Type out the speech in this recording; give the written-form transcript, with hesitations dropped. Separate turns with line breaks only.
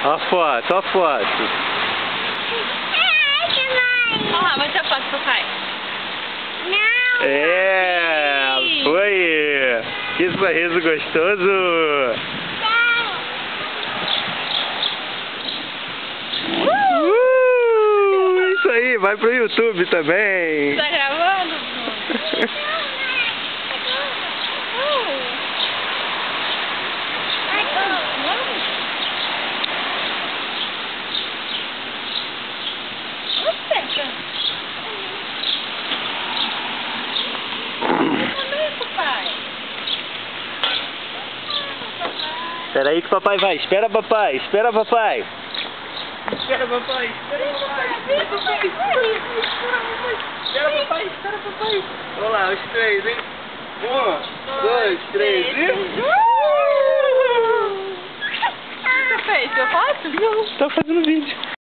Ó a foto, ó a foto.
Olha lá, vai tirar foto do papai.
Não.
É, foi. Que sorriso gostoso. Isso aí, vai pro YouTube também.
Tá gravando?
Espera aí que o papai vai. Espera, papai. Espera, papai.
Espera, papai. Espera, papai. Espera, papai. Espera, papai. Espera, papai. Vamos lá, os três, hein? 1, 2, 3 e...
Você fez? Eu faço?
Não, tá fazendo vídeo.